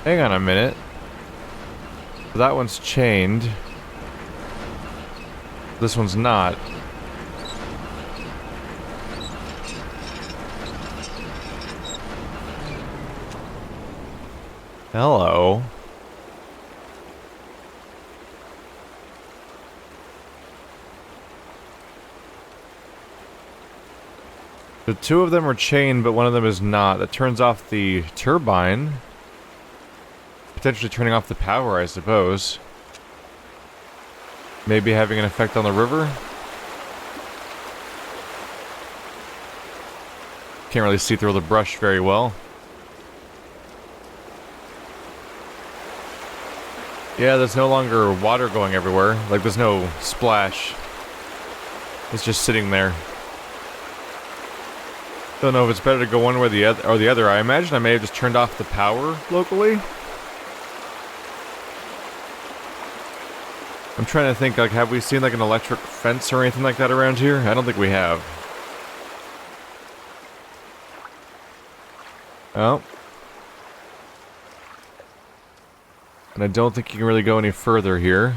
Hang on a minute. That one's chained. This one's not. Hello. The two of them are chained, but one of them is not. That turns off the turbine. Potentially turning off the power, I suppose. Maybe having an effect on the river? Can't really see through the brush very well. Yeah, there's no longer water going everywhere. Like, there's no splash. It's just sitting there. Don't know if it's better to go one way or the other. I imagine I may have just turned off the power locally. I'm trying to think, like, have we seen, like, an electric fence or anything like that around here? I don't think we have. Oh. And I don't think you can really go any further here.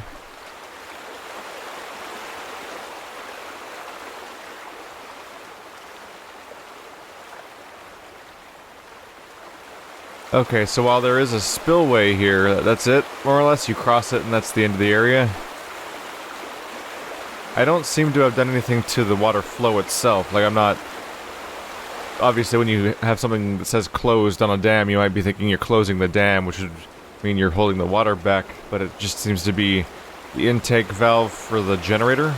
Okay, so while there is a spillway here, that's it, more or less. You cross it and that's the end of the area. I don't seem to have done anything to the water flow itself. Like, I'm not... Obviously, when you have something that says closed on a dam, you might be thinking you're closing the dam, which would mean you're holding the water back, but it just seems to be the intake valve for the generator.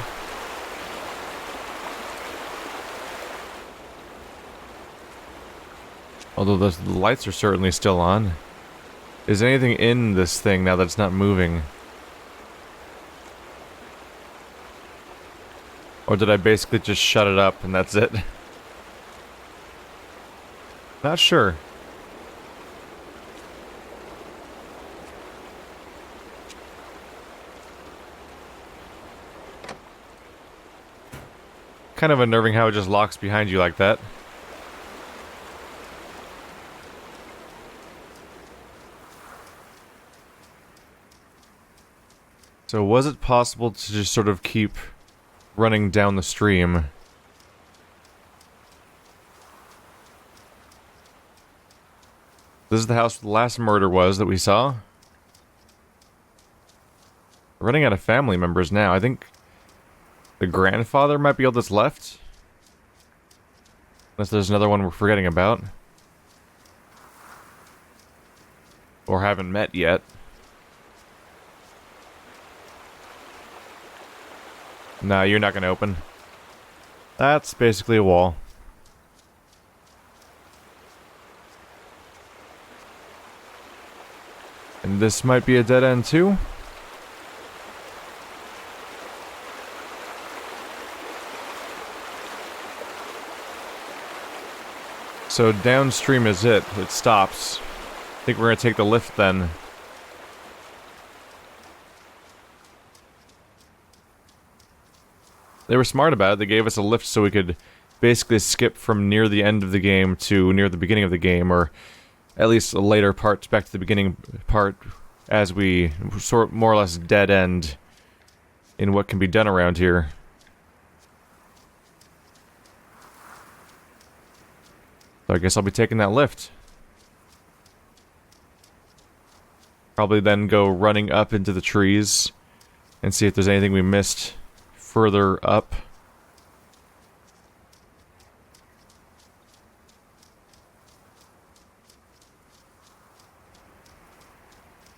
Although the lights are certainly still on. Is anything in this thing now that it's not moving? Or did I basically just shut it up and that's it? Not sure. Kind of unnerving how it just locks behind you like that. So was it possible to just sort of keep running down the stream? This is the house where the last murder was that we saw. We're running out of family members now. I think the grandfather might be all that's left. Unless there's another one we're forgetting about. Or haven't met yet. Nah, you're not gonna open. That's basically a wall. And this might be a dead end too? So downstream is it. It stops. I think we're gonna take the lift then. They were smart about it. They gave us a lift so we could basically skip from near the end of the game to near the beginning of the game, or at least a later part back to the beginning part, as we sort more or less dead end in what can be done around here. So I guess I'll be taking that lift. Probably then go running up into the trees and see if there's anything we missed further up.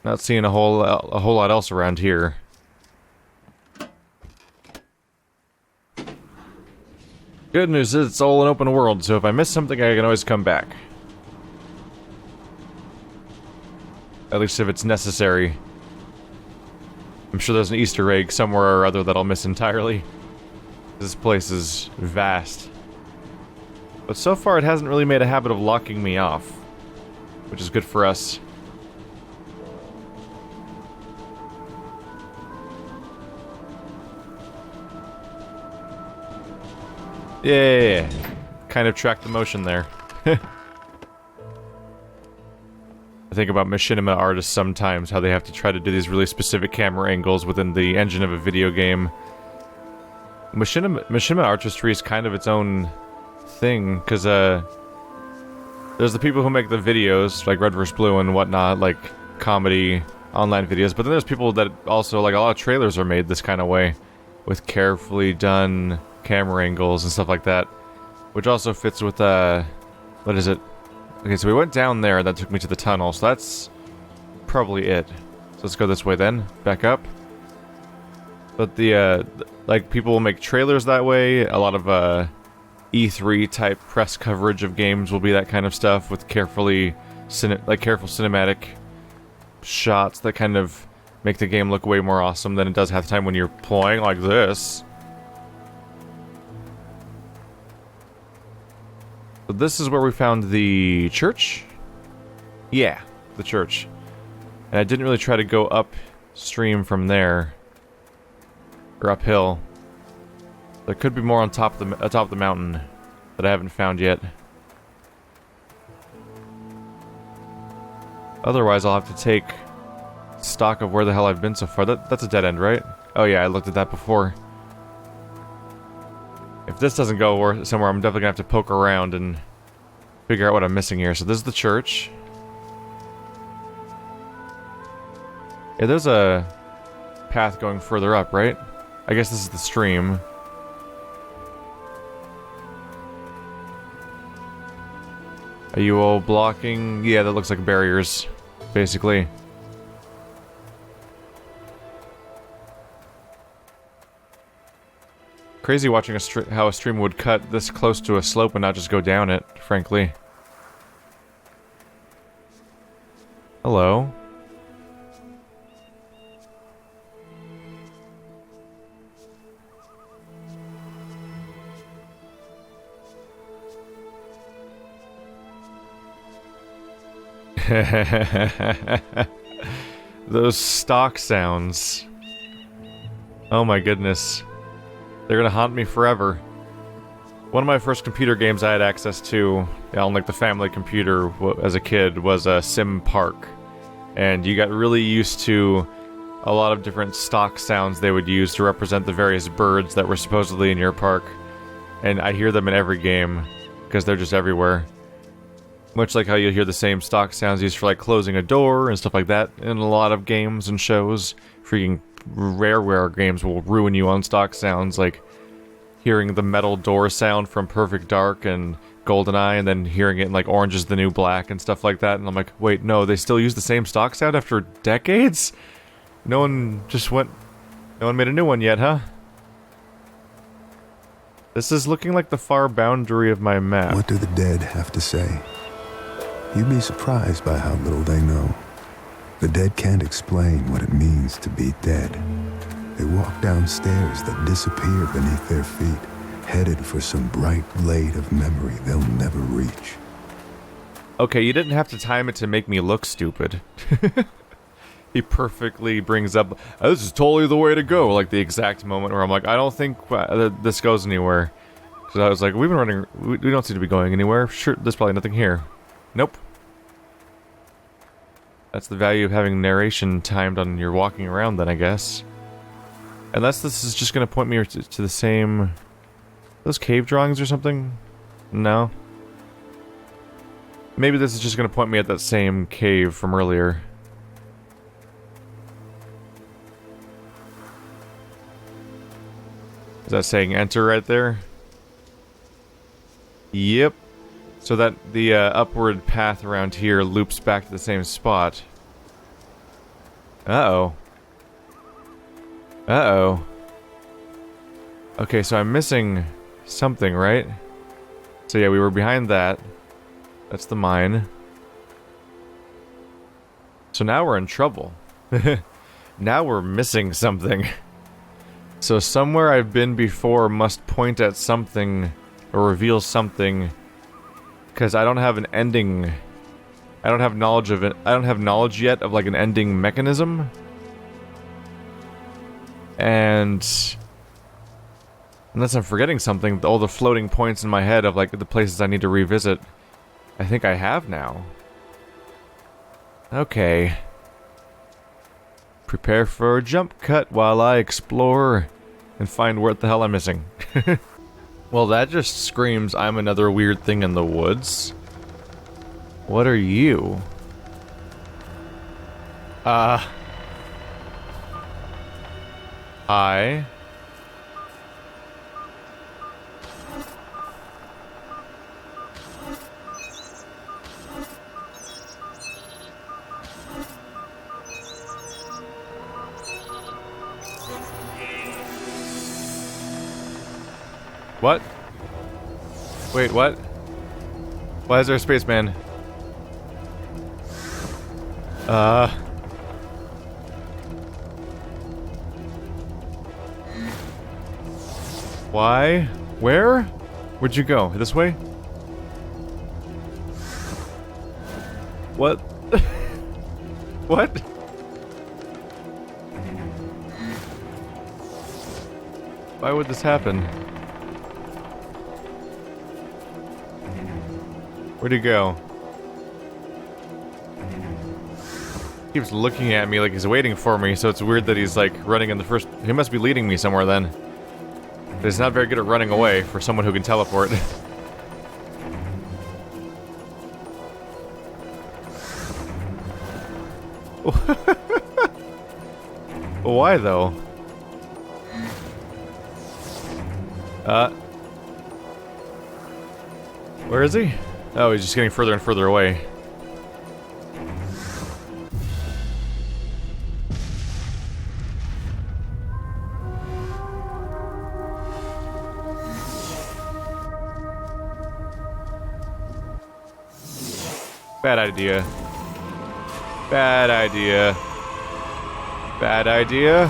Not seeing a whole lot else around here. Good news is it's all an open world, so if I miss something I can always come back. At least if it's necessary. I'm sure there's an Easter egg somewhere or other that I'll miss entirely. This place is vast. But so far it hasn't really made a habit of locking me off, which is good for us. Yeah, kind of tracked the motion there. I think about machinima artists sometimes, how they have to try to do these really specific camera angles within the engine of a video game. Machinima artistry is kind of its own thing, because there's the people who make the videos, like Red vs. Blue and whatnot, like comedy, online videos, but then there's people that also, like, a lot of trailers are made this kind of way, with carefully done camera angles and stuff like that, which also fits with, what is it? Okay, so we went down there, that took me to the tunnel, so that's probably it. So let's go this way then, back up. But like, people will make trailers that way, a lot of, E3 type press coverage of games will be that kind of stuff, with careful cinematic shots that kind of make the game look way more awesome than it does half the time when you're playing like this. So this is where we found the church? Yeah, the church. And I didn't really try to go upstream from there. Or uphill. There could be more on top of the mountain that I haven't found yet. Otherwise, I'll have to take stock of where the hell I've been so far. That's a dead end, right? Oh yeah, I looked at that before. If this doesn't go somewhere, I'm definitely gonna have to poke around and figure out what I'm missing here. So this is the church. Yeah, there's a path going further up, right? I guess this is the stream. Are you all blocking? Yeah, that looks like barriers, basically. Crazy watching how a stream would cut this close to a slope and not just go down it, frankly. Hello. Those stock sounds. Oh my goodness. They're gonna haunt me forever. One of my first computer games I had access to on like the family computer as a kid was Sim Park. And you got really used to a lot of different stock sounds they would use to represent the various birds that were supposedly in your park. And I hear them in every game, because they're just everywhere. Much like how you'll hear the same stock sounds used for like closing a door and stuff like that in a lot of games and shows. Freaking rareware games will ruin you on stock sounds, like hearing the metal door sound from Perfect Dark and GoldenEye, and then hearing it in like Orange is the New Black and stuff like that. And I'm like, wait, no, they still use the same stock sound after decades? No one made a new one yet, huh? This is looking like the far boundary of my map. What do the dead have to say? You'd be surprised by how little they know. The dead can't explain what it means to be dead. They walk down stairs that disappear beneath their feet, headed for some bright blade of memory they'll never reach. Okay, you didn't have to time it to make me look stupid. He perfectly brings up, oh, this is totally the way to go, like the exact moment where I'm like, I don't think this goes anywhere. So I was like, we've been running, we don't seem to be going anywhere. Sure, there's probably nothing here. Nope. That's the value of having narration timed on your walking around then, I guess. Unless this is just going to point me to the same... Those cave drawings or something? No. Maybe this is just going to point me at that same cave from earlier. Is that saying enter right there? Yep. So that the upward path around here loops back to the same spot. Uh-oh. Uh-oh. Okay, so I'm missing something, right? So yeah, we were behind that. That's the mine. So now we're in trouble. Now we're missing something. So somewhere I've been before must point at something or reveal something. Because I don't have an ending. I don't have knowledge of it. I don't have knowledge yet of like an ending mechanism. And unless I'm forgetting something, all the floating points in my head of like the places I need to revisit, I think I have now. Okay. Prepare for a jump cut while I explore and find what the hell I'm missing. Well, that just screams I'm another weird thing in the woods. What are you? Hi. What? Wait, what? Why is there a spaceman? Why? Where? Where'd you go? This way? What? What? Why would this happen? Where'd he go? He keeps looking at me like he's waiting for me, so it's weird that he's like running in the first... He must be leading me somewhere then. But he's not very good at running away for someone who can teleport. Why though? Where is he? Oh, he's just getting further and further away. Bad idea. Bad idea. Bad idea.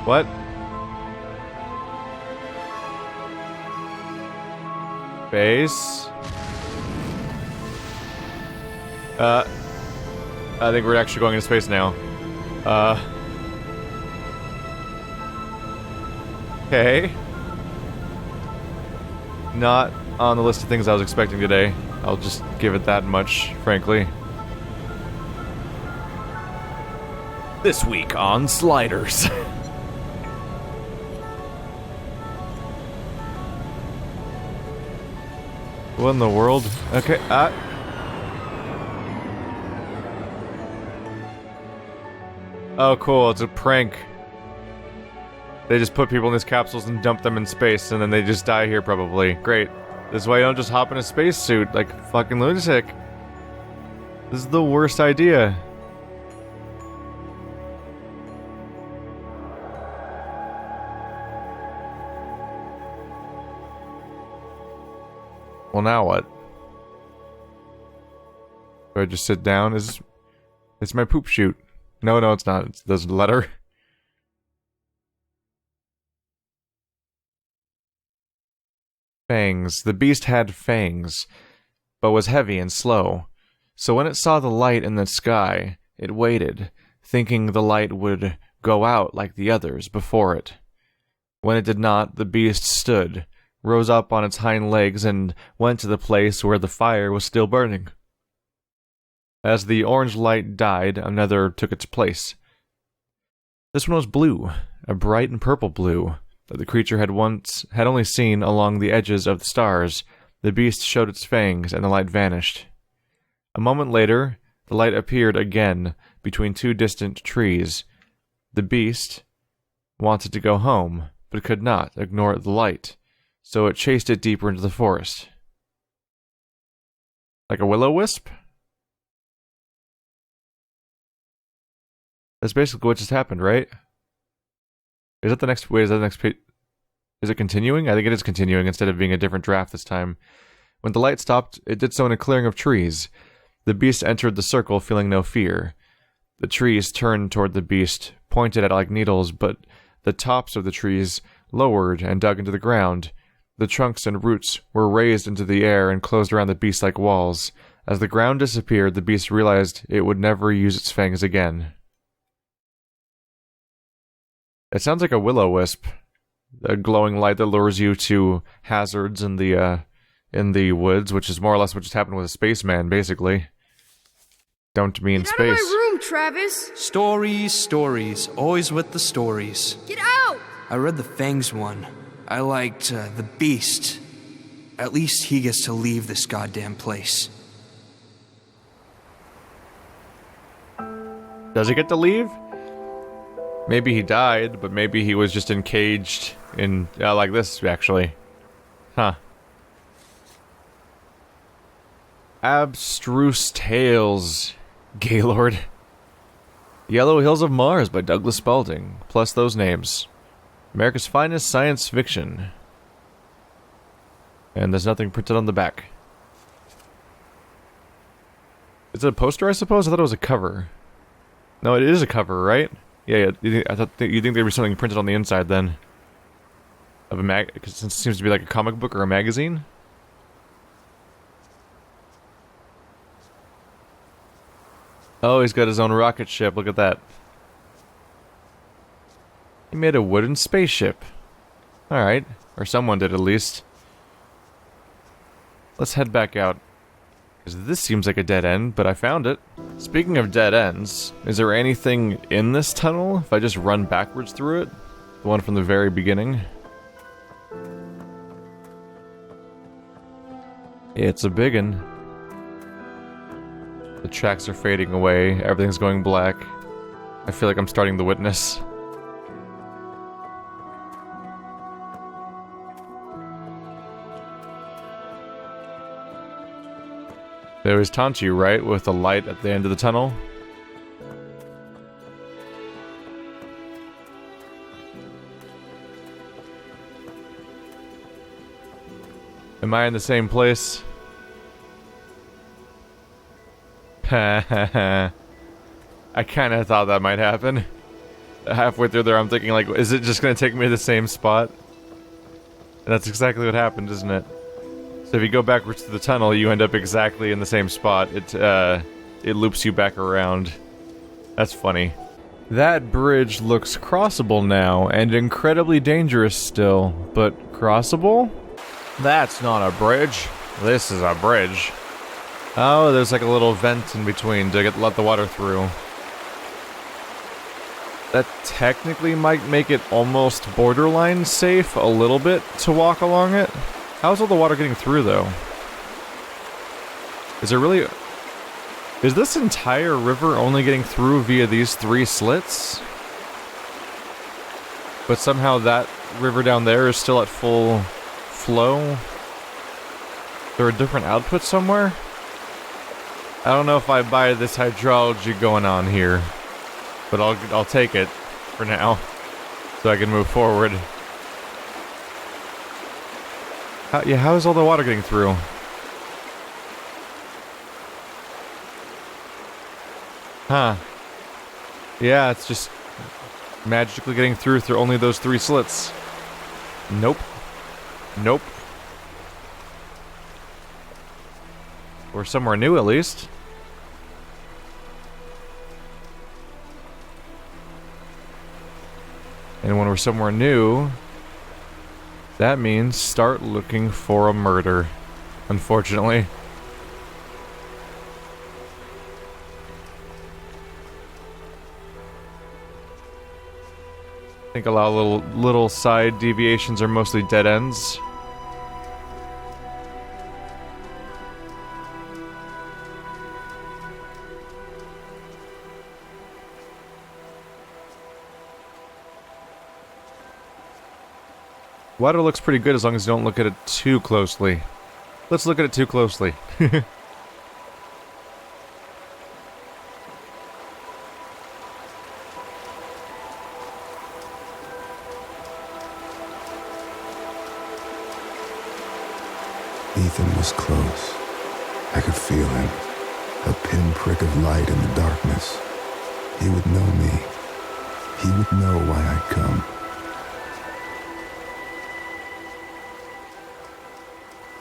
What? Base. I think we're actually going into space now. Okay. Not on the list of things I was expecting today. I'll just give it that much, frankly. This week on Sliders. What in the world? Okay, oh, cool, it's a prank. They just put people in these capsules and dump them in space, and then they just die here, probably. Great. This is why you don't just hop in a spacesuit like a fucking lunatic. This is the worst idea. Well, now what? Do I just sit down? It's my poop chute. No, it's not. There's a letter. Fangs. The beast had fangs, but was heavy and slow. So when it saw the light in the sky, it waited, thinking the light would go out like the others before it. When it did not, the beast stood, rose up on its hind legs, and went to the place where the fire was still burning. As the orange light died, another took its place. This one was blue, a bright and purple blue, that the creature had only seen along the edges of the stars. The beast showed its fangs, and the light vanished. A moment later, the light appeared again between two distant trees. The beast wanted to go home, but could not ignore the light, so it chased it deeper into the forest. Like a will-o-wisp? That's basically what just happened, right? Is that the next... Wait, is that the next page? Is it continuing? I think it is continuing instead of being a different draft this time. When the light stopped, it did so in a clearing of trees. The beast entered the circle, feeling no fear. The trees turned toward the beast, pointed at it like needles, but the tops of the trees lowered and dug into the ground. The trunks and roots were raised into the air and closed around the beast like walls. As the ground disappeared, the beast realized it would never use its fangs again. It sounds like a will-o-wisp. A glowing light that lures you to hazards in the in the woods, which is more or less what just happened with a spaceman, basically. Dumped me in Get out of space. my room, Travis! Stories, stories. Always with the stories. Get out! I read the Fangs one. I liked the Beast. At least he gets to leave this goddamn place. Does he get to leave? Maybe he died, but maybe he was just encaged in, like this, actually. Huh. Abstruse Tales, Gaylord. Yellow Hills of Mars by Douglas Spalding, plus those names. America's finest science fiction. And there's nothing printed on the back. Is it a poster, I suppose? I thought it was a cover. No, it is a cover, right? Yeah, I thought you think there was something printed on the inside then. Of a since it seems to be like a comic book or a magazine. Oh, he's got his own rocket ship, look at that. He made a wooden spaceship. Alright, or someone did at least. Let's head back out. Because this seems like a dead end, but I found it. Speaking of dead ends, is there anything in this tunnel if I just run backwards through it? The one from the very beginning? It's a biggin'. The tracks are fading away, everything's going black. I feel like I'm starting The Witness. They always taunt you, right? With the light at the end of the tunnel? Am I in the same place? I kinda thought that might happen. Halfway through there I'm thinking like, is it just gonna take me to the same spot? And that's exactly what happened, isn't it? So if you go backwards to the tunnel, you end up exactly in the same spot. It loops you back around. That's funny. That bridge looks crossable now, and incredibly dangerous still. But crossable? That's not a bridge. This is a bridge. Oh, there's like a little vent in between to let the water through. That technically might make it almost borderline safe a little bit to walk along it. How's all the water getting through, though? Is there really... Is this entire river only getting through via these 3 slits? But somehow that river down there is still at full flow? Is there a different output somewhere? I don't know if I buy this hydrology going on here. But I'll take it for now. So I can move forward. How is all the water getting through? Huh. Yeah, it's just magically getting through only those 3 slits. Nope. Nope. We're somewhere new at least. And when we're somewhere new... that means start looking for a murder, unfortunately. I think a lot of little side deviations are mostly dead ends. Water looks pretty good as long as you don't look at it too closely. Let's look at it too closely. Ethan was close. I could feel him. A pinprick of light in the darkness. He would know me. He would know why I'd come.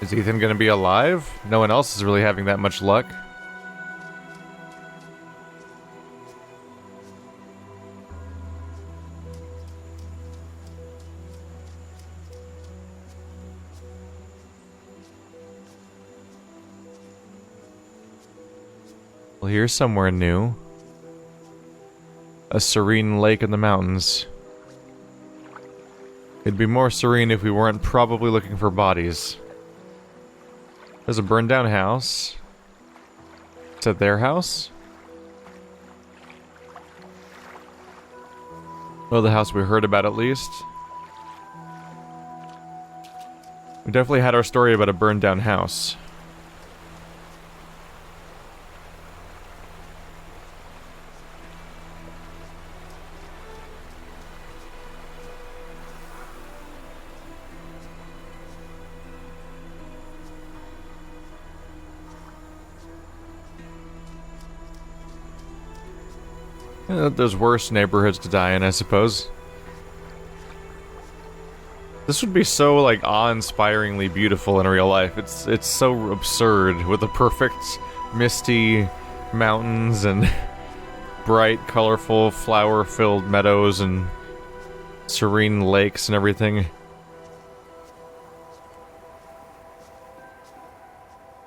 Is Ethan gonna be alive? No one else is really having that much luck. Well, here's somewhere new. A serene lake in the mountains. It'd be more serene if we weren't probably looking for bodies. There's a burned down house. Is that their house? Well, the house we heard about at least. We definitely had our story about a burned down house. There's worse neighborhoods to die in, I suppose. This would be so, like, awe-inspiringly beautiful in real life. It's so absurd, with the perfect, misty mountains and bright, colorful, flower-filled meadows and serene lakes and everything.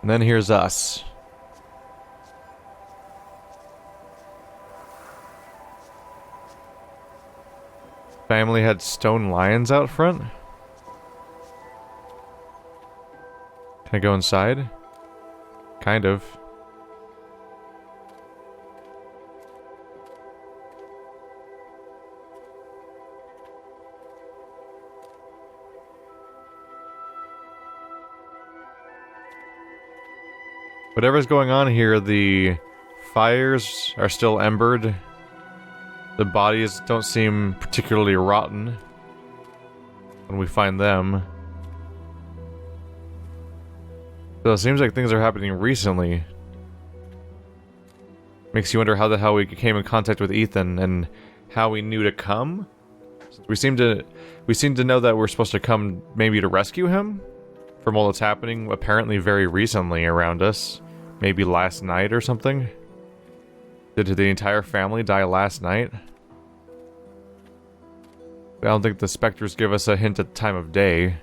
And then here's us. Family had stone lions out front? Can I go inside? Kind of. Whatever's going on here, the fires are still embered. The bodies don't seem particularly rotten when we find them. So it seems like things are happening recently. Makes you wonder how the hell we came in contact with Ethan and how we knew to come. We seem to know that we're supposed to come maybe to rescue him from all that's happening apparently very recently around us. Maybe last night or something. Did the entire family die last night? I don't think the specters give us a hint at the time of day.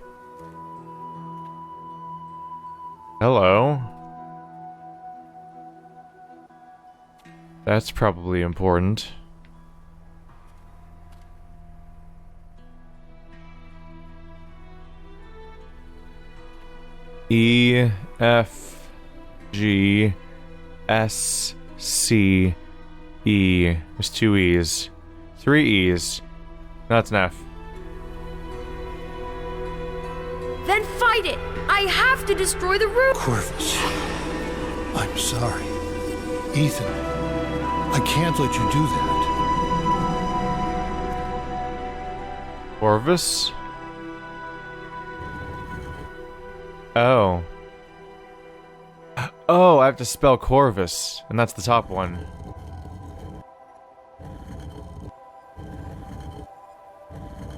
Hello. That's probably important. E, F, G, S, C, E. There's 2 E's. 3 E's. That's an F. Then fight it! I have to destroy the room! Corvus, I'm sorry. Ethan, I can't let you do that. Corvus? Oh. Oh, I have to spell Corvus, and that's the top one.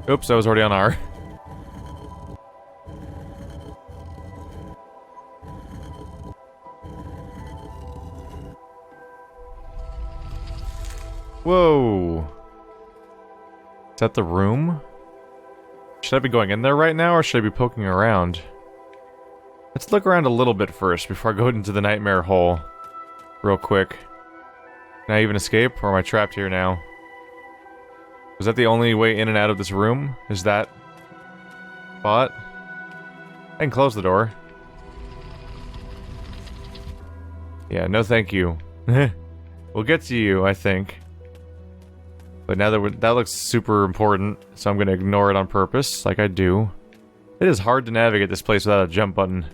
Oops, I was already on R. Whoa. Is that the room? Should I be going in there right now, or should I be poking around? Let's look around a little bit first before I go into the nightmare hole. Real quick. Can I even escape, or am I trapped here now? Was that the only way in and out of this room? Is that spot? I can close the door. Yeah, no thank you. We'll get to you, I think. But now that looks super important, so I'm gonna ignore it on purpose, like I do. It is hard to navigate this place without a jump button.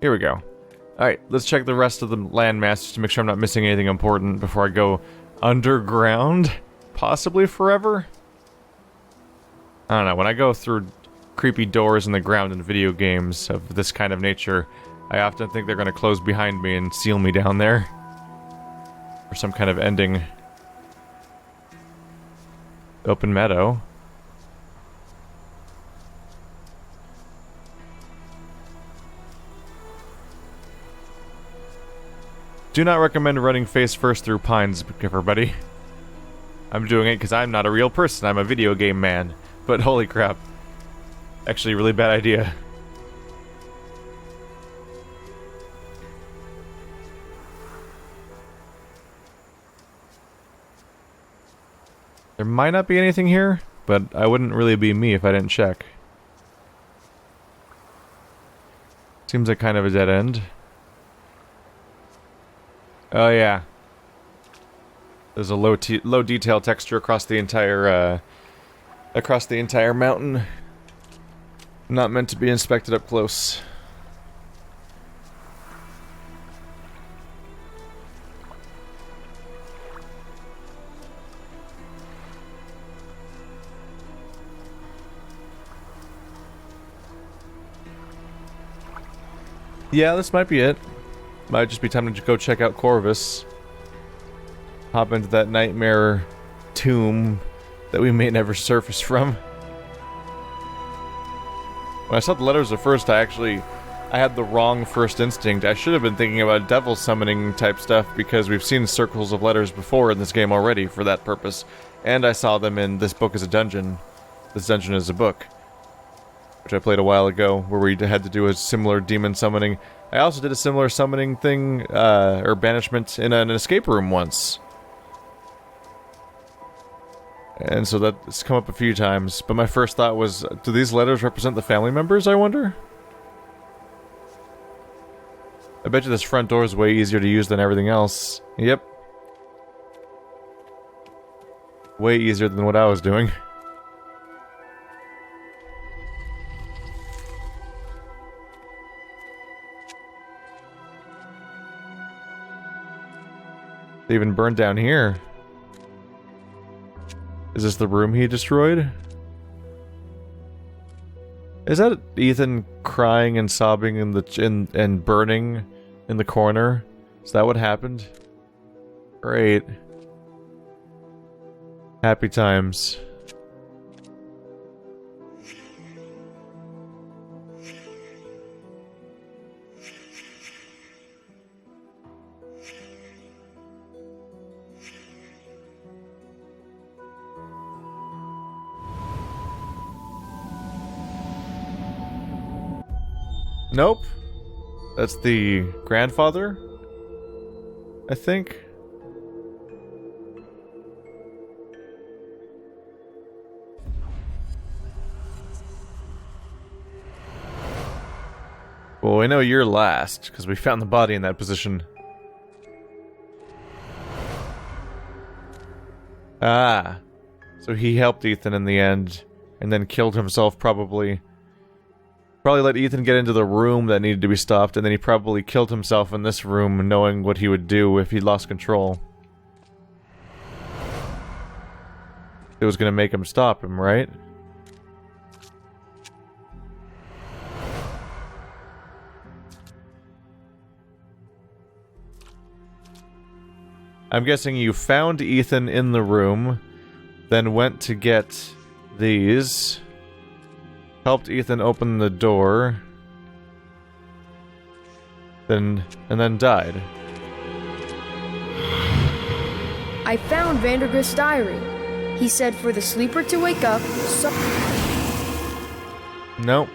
Here we go. Alright, let's check the rest of the landmass just to make sure I'm not missing anything important before I go underground? Possibly forever? I don't know, when I go through creepy doors in the ground in video games of this kind of nature, I often think they're gonna close behind me and seal me down there. Or some kind of ending. Open meadow. Do not recommend running face first through pines, everybody. I'm doing it because I'm not a real person, I'm a video game man. But holy crap. Actually, a really bad idea. There might not be anything here, but I wouldn't really be me if I didn't check. Seems like kind of a dead end. Oh yeah. There's a low detail texture across the entire mountain. Not meant to be inspected up close. Yeah, this might be it. Might just be time to go check out Corvus. Hop into that nightmare tomb that we may never surface from. When I saw the letters at first, I had the wrong first instinct. I should have been thinking about devil summoning type stuff because we've seen circles of letters before in this game already for that purpose. And I saw them in This Book is a Dungeon. This Dungeon is a Book, which I played a while ago, where we had to do a similar demon summoning. I also did a similar summoning thing, or banishment, in an escape room once. And so that's come up a few times, but my first thought was, do these letters represent the family members, I wonder? I bet you this front door is way easier to use than everything else. Yep. Way easier than what I was doing. They even burned down here. Is this the room he destroyed? Is that Ethan crying and sobbing and burning in the corner? Is that what happened? Great. Happy times. Nope. That's the grandfather, I think. Well, we know you're last, because we found the body in that position. Ah. So he helped Ethan in the end, and then killed himself, probably. Probably let Ethan get into the room that needed to be stopped, and then he probably killed himself in this room, knowing what he would do if he lost control. It was gonna make him stop him, right? I'm guessing you found Ethan in the room, then went to get these. Helped Ethan open the door, and then died. I found Vandergrist's diary. He said for the sleeper to wake up, Nope.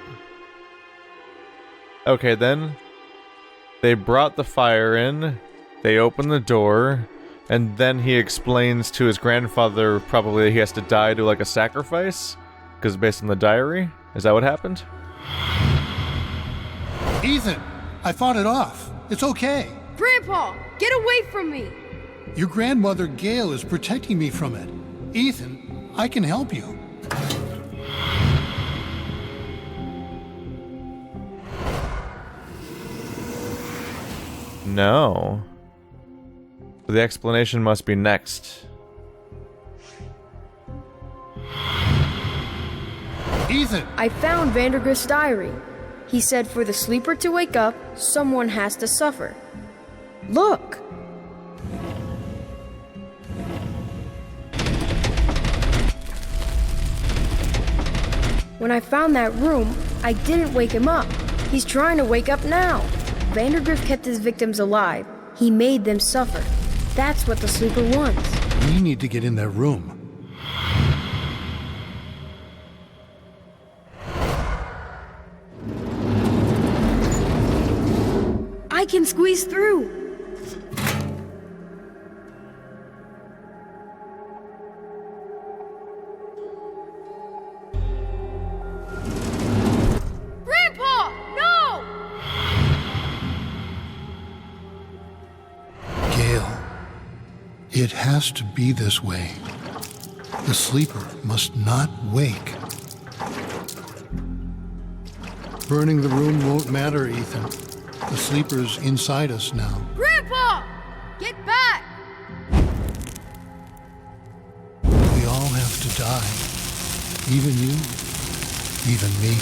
Okay, then. They brought the fire in, they opened the door, and then he explains to his grandfather probably that he has to die to like a sacrifice, because based on the diary. Is that what happened? Ethan, I fought it off. It's okay. Grandpa, get away from me! Your grandmother Gail is protecting me from it. Ethan, I can help you. No. So the explanation must be next. Ethan! I found Vandergrist's diary. He said for the sleeper to wake up, someone has to suffer. Look! When I found that room, I didn't wake him up. He's trying to wake up now. Vandergrift kept his victims alive. He made them suffer. That's what the sleeper wants. We need to get in that room. I can squeeze through. It has to be this way. The sleeper must not wake. Burning the room won't matter, Ethan. The sleeper's inside us now. Grandpa! Get back! We all have to die. Even you, even me.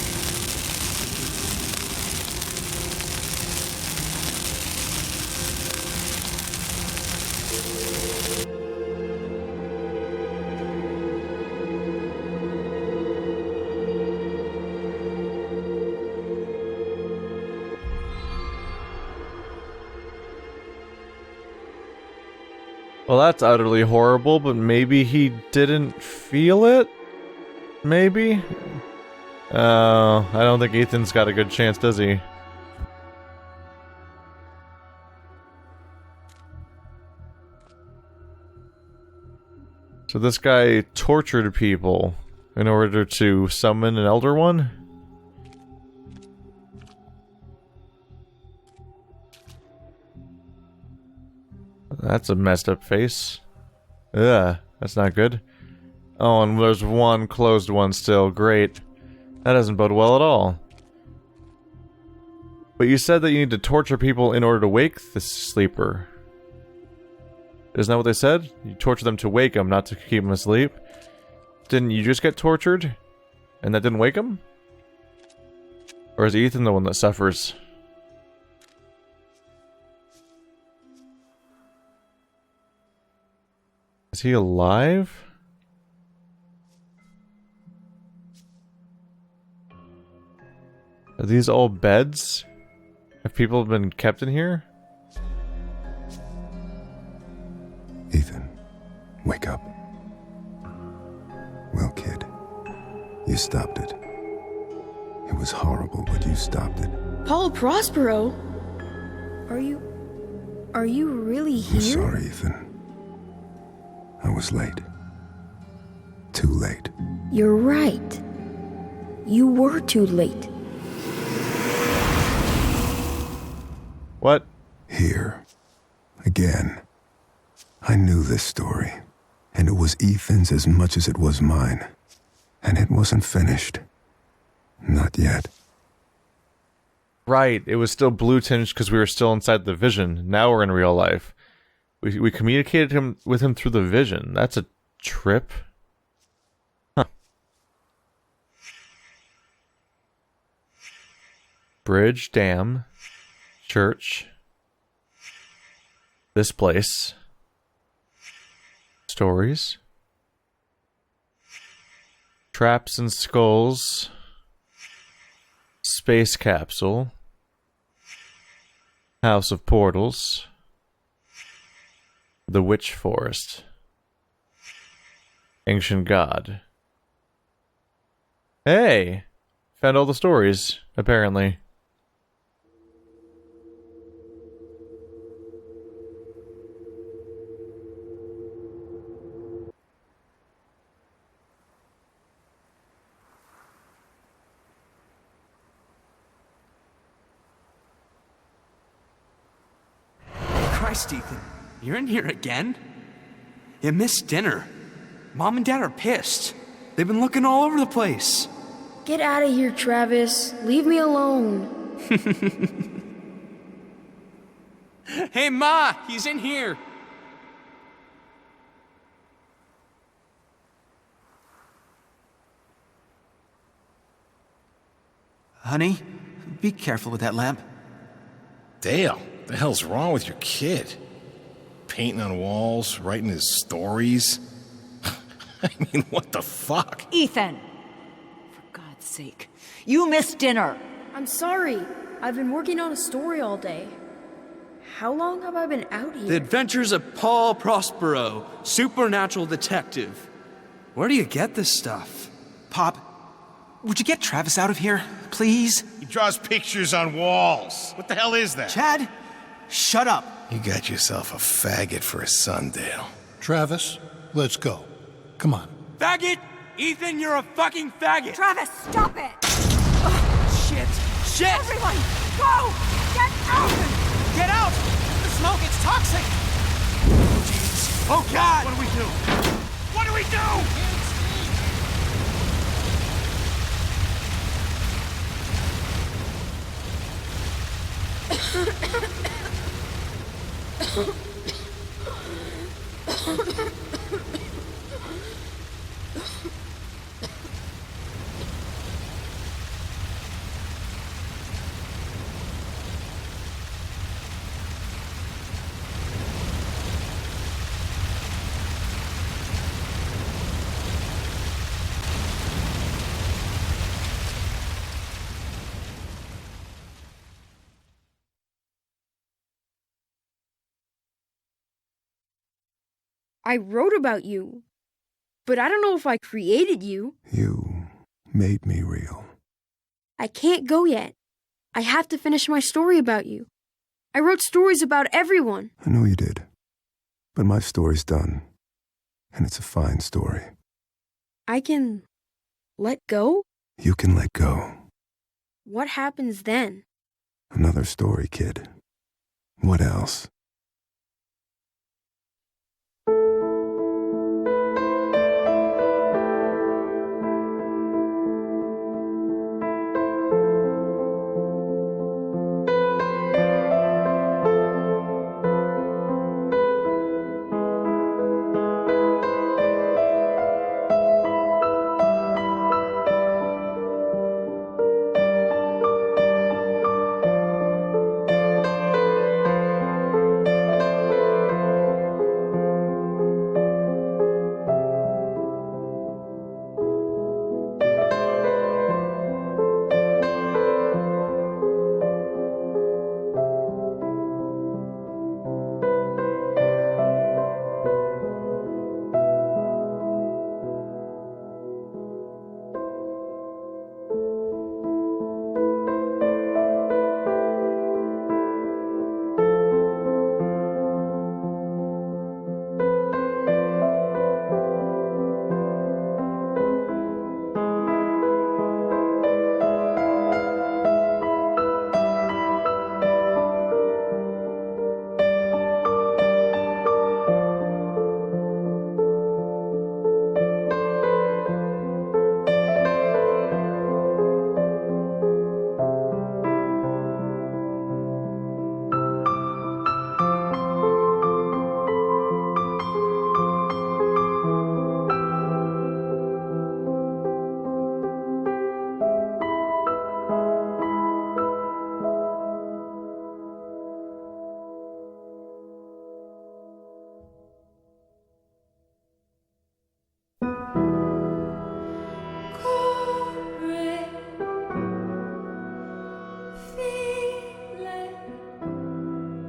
Well, that's utterly horrible, but maybe he didn't feel it? Maybe? I don't think Ethan's got a good chance, does he? So this guy tortured people in order to summon an Elder One? That's a messed up face. Ugh, that's not good. Oh, and there's one closed one still. Great. That doesn't bode well at all. But you said that you need to torture people in order to wake the sleeper. Isn't that what they said? You torture them to wake them, not to keep them asleep. Didn't you just get tortured? And that didn't wake him? Or is Ethan the one that suffers? Is he alive? Are these all beds? Have people been kept in here? Ethan, wake up. Well, kid, you stopped it. It was horrible, but you stopped it. Paul Prospero? Are you really here? I'm sorry, Ethan. I was late. Too late. You're right. You were too late. What? Here. Again. I knew this story. And it was Ethan's as much as it was mine. And it wasn't finished. Not yet. Right, it was still blue tinged because we were still inside the vision. Now we're in real life. We communicated with him through the vision. That's a trip. Huh. Bridge, dam, church. This place. Stories. Traps and skulls. Space capsule. House of Portals. The Witch Forest. Ancient God. Hey! Found all the stories, apparently. Christ, Ethan, you're in here again? You missed dinner. Mom and Dad are pissed. They've been looking all over the place. Get out of here, Travis. Leave me alone. Hey, Ma, he's in here. Honey, be careful with that lamp. Dale, the hell's wrong with your kid? Painting on walls, writing his stories. I mean, what the fuck? Ethan! For God's sake, you missed dinner! I'm sorry. I've been working on a story all day. How long have I been out here? The Adventures of Paul Prospero, supernatural detective. Where do you get this stuff? Pop, would you get Travis out of here, please? He draws pictures on walls. What the hell is that? Chad, shut up. You got yourself a faggot for a son, Dale. Travis, let's go. Come on. Faggot! Ethan, you're a fucking faggot! Travis, stop it! Shit! Shit! Everyone, go! Get out! Get out! The smoke, it's toxic! Jeez. Oh, God! What do we do? What do we do? I wrote about you, but I don't know if I created you. You made me real. I can't go yet. I have to finish my story about you. I wrote stories about everyone. I know you did. But my story's done. And it's a fine story. I can let go? You can let go. What happens then? Another story, kid. What else?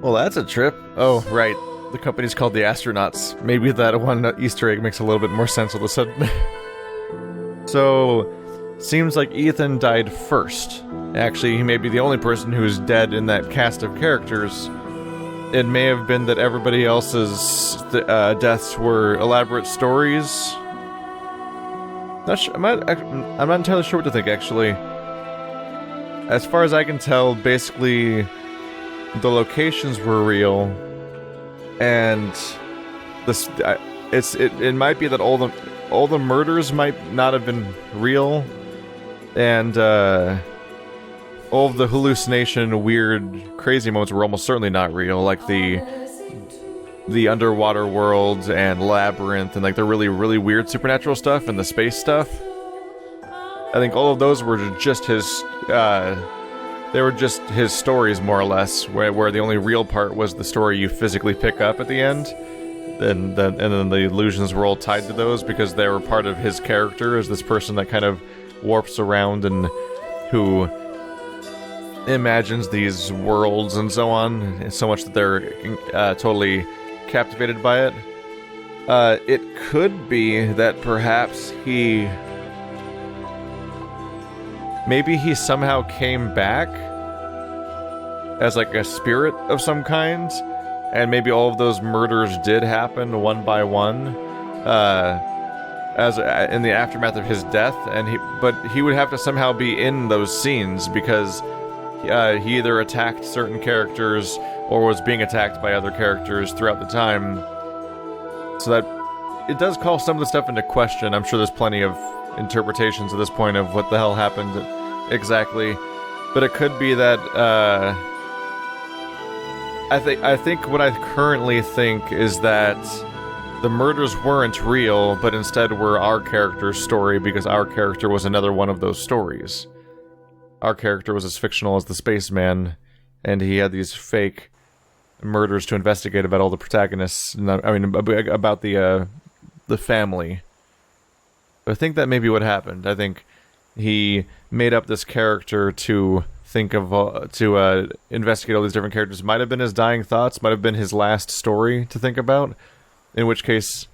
Well, that's a trip. Oh, right. The company's called the Astronauts. Maybe that one Easter egg makes a little bit more sense all of a sudden. So, seems like Ethan died first. Actually, he may be the only person who's dead in that cast of characters. It may have been that everybody else's deaths were elaborate stories. Not sure, I'm not entirely sure what to think, actually. As far as I can tell, basically, the locations were real, and it might be that all the murders might not have been real, and all of the hallucination, weird, crazy moments were almost certainly not real, like the underwater worlds and labyrinth and like the really, really weird supernatural stuff and the space stuff. I think all of those were just his they were just his stories, more or less, where the only real part was the story you physically pick up at the end. And then the illusions were all tied to those because they were part of his character as this person that kind of warps around and who imagines these worlds and so on, so much that they're totally captivated by it. It could be that perhaps maybe he somehow came back as like a spirit of some kind, and maybe all of those murders did happen one by one, as in the aftermath of his death. But he would have to somehow be in those scenes because he either attacked certain characters or was being attacked by other characters throughout the time. So that it does call some of the stuff into question. I'm sure there's plenty of interpretations at this point of what the hell happened exactly, but it could be that I think what I currently think is that the murders weren't real, but instead were our character's story, because our character was another one of those stories. Our character was as fictional as the spaceman, and he had these fake murders to investigate about all the protagonists. I mean, about the family. I think that may be what happened. I think he made up this character to think of, to investigate all these different characters. Might have been his dying thoughts, might have been his last story to think about. In which case,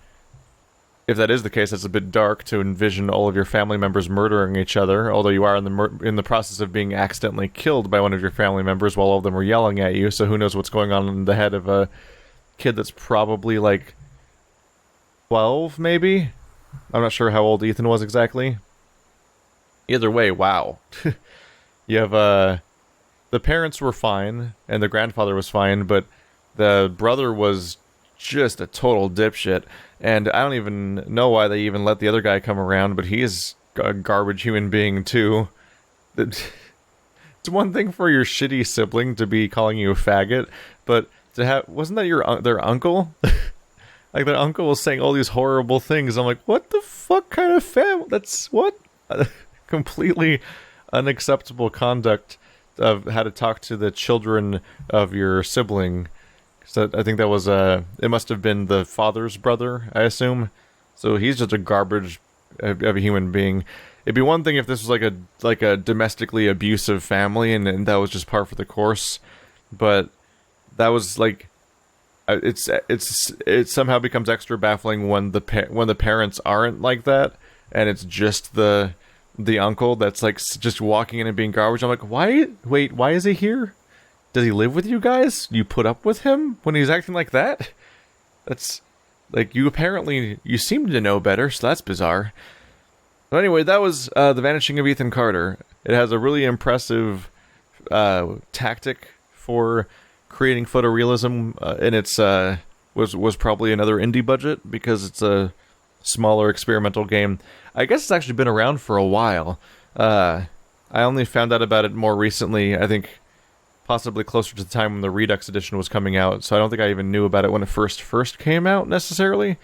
if that is the case, it's a bit dark to envision all of your family members murdering each other, although you are in the process of being accidentally killed by one of your family members while all of them are yelling at you, so who knows what's going on in the head of a kid that's probably like 12, maybe? I'm not sure how old Ethan was exactly. Either way, wow. You have, the parents were fine, and the grandfather was fine, but the brother was just a total dipshit, and I don't even know why they even let the other guy come around, but he is a garbage human being too. It's one thing for your shitty sibling to be calling you a faggot, but to have, wasn't that their uncle? Like, their uncle was saying all these horrible things. I'm like, what the fuck kind of family? That's what? Completely unacceptable conduct of how to talk to the children of your sibling. So I think that was it must have been the father's brother, I assume. So he's just a garbage of a human being. It'd be one thing if this was like a domestically abusive family, and that was just par for the course. But that was like, it somehow becomes extra baffling when the parents aren't like that, and it's just the uncle that's like just walking in and being garbage. I'm like, why is he here? Does he live with you guys? You put up with him when he's acting like that? That's, like, you seem to know better, so that's bizarre. But anyway, that was The Vanishing of Ethan Carter. It has a really impressive tactic for creating photorealism, and it's was probably another indie budget, because it's a smaller experimental game. I guess it's actually been around for a while. I only found out about it more recently, I think possibly closer to the time when the Redux edition was coming out, so I don't think I even knew about it when it first came out, necessarily.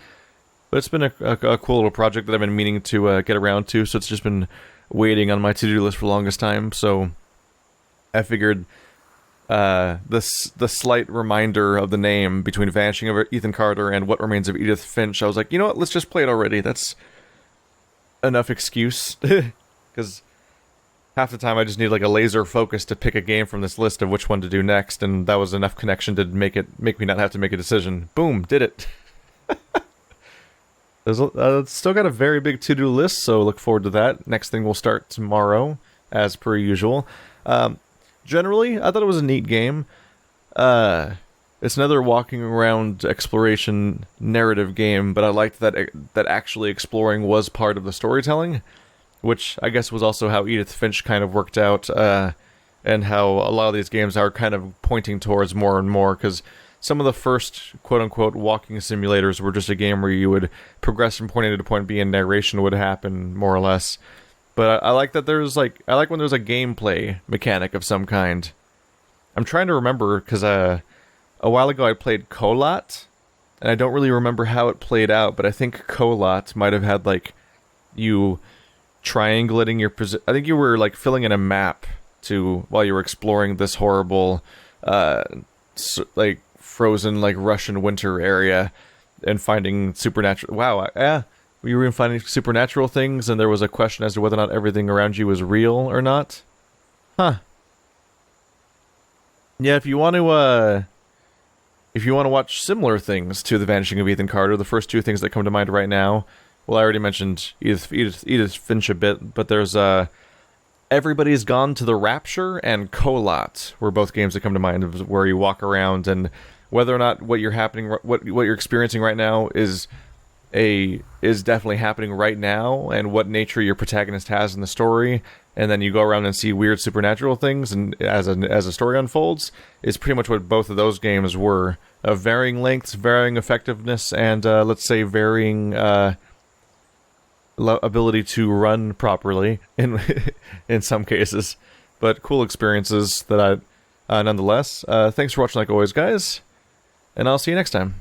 But it's been a cool little project that I've been meaning to get around to, so it's just been waiting on my to-do list for the longest time, so I figured the slight reminder of the name between Vanishing of Ethan Carter and What Remains of Edith Finch, I was like, you know what, let's just play it already. That's enough excuse, because half the time I just need like a laser focus to pick a game from this list of which one to do next, and that was enough connection to make me not have to make a decision. Boom, did it. Still got a very big to-do list, so look forward to that. Next thing will start tomorrow, as per usual. Generally, I thought it was a neat game. It's another walking around exploration narrative game, but I liked that actually exploring was part of the storytelling, which I guess was also how Edith Finch kind of worked out, and how a lot of these games are kind of pointing towards more and more, because some of the first quote-unquote walking simulators were just a game where you would progress from point A to point B and narration would happen, more or less. But I like that I like when there's a gameplay mechanic of some kind. I'm trying to remember, because a while ago I played Colot, and I don't really remember how it played out, but I think Colot might have had, like, you triangulating your position. I think you were, like, filling in a map while you were exploring this horrible, like, frozen, like, Russian winter area, and finding supernatural... Wow, you were finding supernatural things, and there was a question as to whether or not everything around you was real or not? Huh. Yeah, if you want to watch similar things to The Vanishing of Ethan Carter, the first two things that come to mind right now, well, I already mentioned Edith Finch a bit, but there's Everybody's Gone to the Rapture and Colot were both games that come to mind, where you walk around, and whether or not what you're experiencing right now is is definitely happening right now, and what nature your protagonist has in the story, and then you go around and see weird supernatural things, and as a story unfolds, is pretty much what both of those games were, of varying lengths, varying effectiveness, and let's say varying ability to run properly in in some cases, but cool experiences that I nonetheless. Thanks for watching, like always, guys, and I'll see you next time.